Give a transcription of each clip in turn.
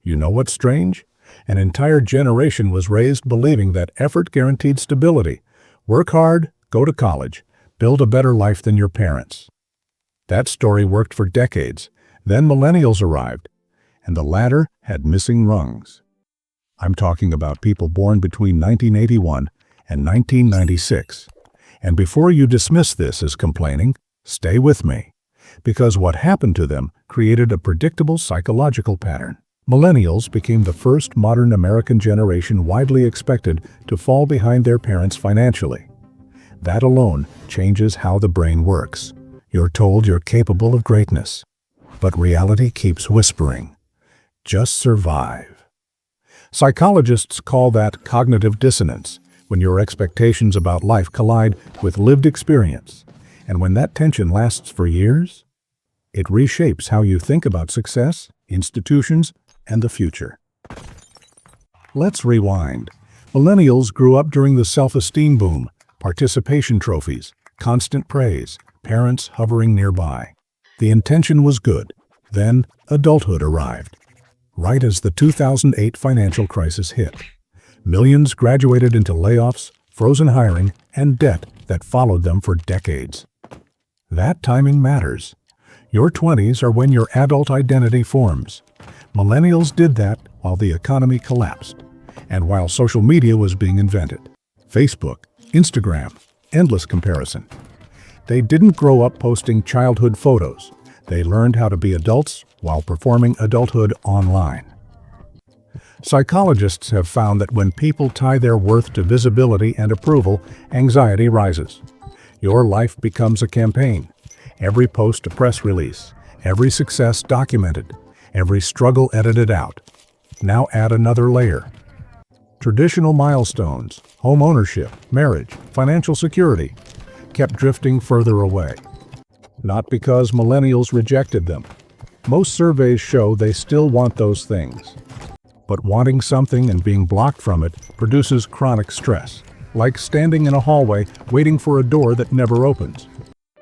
You know what's strange? An entire generation was raised believing that effort guaranteed stability. Work hard, go to college, build a better life than your parents. That story worked for decades. Then millennials arrived, and the ladder had missing rungs. I'm talking about people born between 1981 and 1996. And before you dismiss this as complaining, stay with me. Because what happened to them created a predictable psychological pattern. Millennials became the first modern American generation widely expected to fall behind their parents financially. That alone changes how the brain works. You're told you're capable of greatness, but reality keeps whispering, just survive. Psychologists call that cognitive dissonance, when your expectations about life collide with lived experience. And when that tension lasts for years, it reshapes how you think about success, institutions, and the future. Let's rewind. Millennials grew up during the self-esteem boom, participation trophies, constant praise, parents hovering nearby. The intention was good. Then adulthood arrived. Right as the 2008 financial crisis hit, millions graduated into layoffs, frozen hiring, and debt that followed them for decades. That timing matters. Your 20s are when your adult identity forms. Millennials did that while the economy collapsed, and while social media was being invented. Facebook, Instagram, endless comparison. They didn't grow up posting childhood photos. They learned how to be adults while performing adulthood online. Psychologists have found that when people tie their worth to visibility and approval, anxiety rises. Your life becomes a campaign. Every post a press release, every success documented, every struggle edited out. Now add another layer. Traditional milestones, home ownership, marriage, financial security, kept drifting further away. Not because millennials rejected them. Most surveys show they still want those things. But wanting something and being blocked from it produces chronic stress, like standing in a hallway waiting for a door that never opens.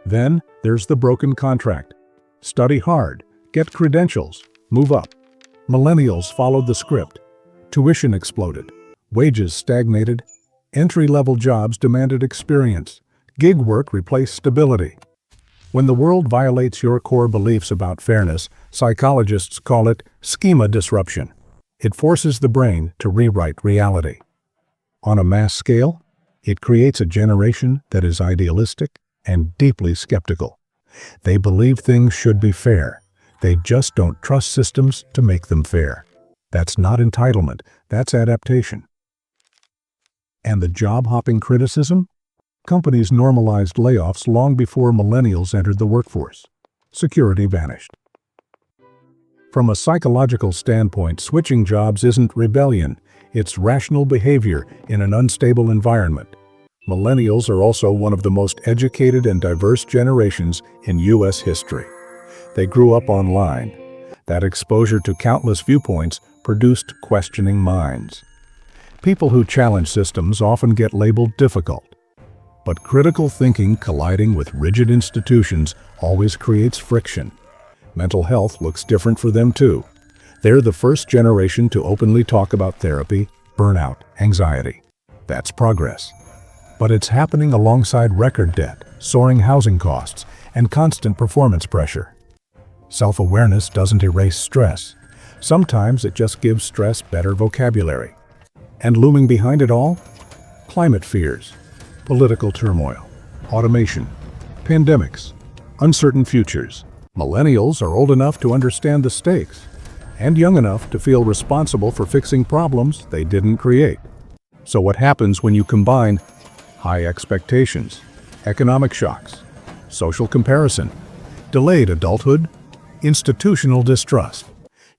Then there's the broken contract. Study hard, get credentials, move up. Millennials followed the script. Tuition exploded. Wages stagnated. Entry-level jobs demanded experience. Gig work replaced stability. When the world violates your core beliefs about fairness, psychologists call it schema disruption. It forces the brain to rewrite reality. On a mass scale, it creates a generation that is idealistic and deeply skeptical. They believe things should be fair. They just don't trust systems to make them fair. That's not entitlement, that's adaptation. And the job-hopping criticism? Companies normalized layoffs long before millennials entered the workforce. Security vanished. From a psychological standpoint, switching jobs isn't rebellion, it's rational behavior in an unstable environment. Millennials are also one of the most educated and diverse generations in U.S. history. They grew up online. That exposure to countless viewpoints produced questioning minds. People who challenge systems often get labeled difficult. But critical thinking colliding with rigid institutions always creates friction. Mental health looks different for them too. They're the first generation to openly talk about therapy, burnout, anxiety. That's progress. But it's happening alongside record debt, soaring housing costs, and constant performance pressure. Self-awareness doesn't erase stress. Sometimes it just gives stress better vocabulary. And looming behind it all? Climate fears, political turmoil, automation, pandemics, uncertain futures. Millennials are old enough to understand the stakes, and young enough to feel responsible for fixing problems they didn't create. So what happens when you combine high expectations, economic shocks, social comparison, delayed adulthood, institutional distrust?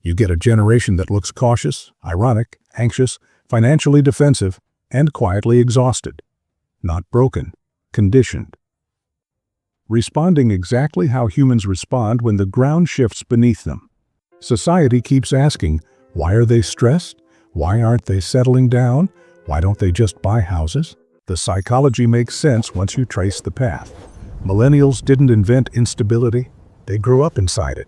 You get a generation that looks cautious, ironic, anxious, financially defensive, and quietly exhausted. Not broken, conditioned. Responding exactly how humans respond when the ground shifts beneath them. Society keeps asking, why are they stressed? Why aren't they settling down? Why don't they just buy houses? The psychology makes sense once you trace the path. Millennials didn't invent instability, they grew up inside it.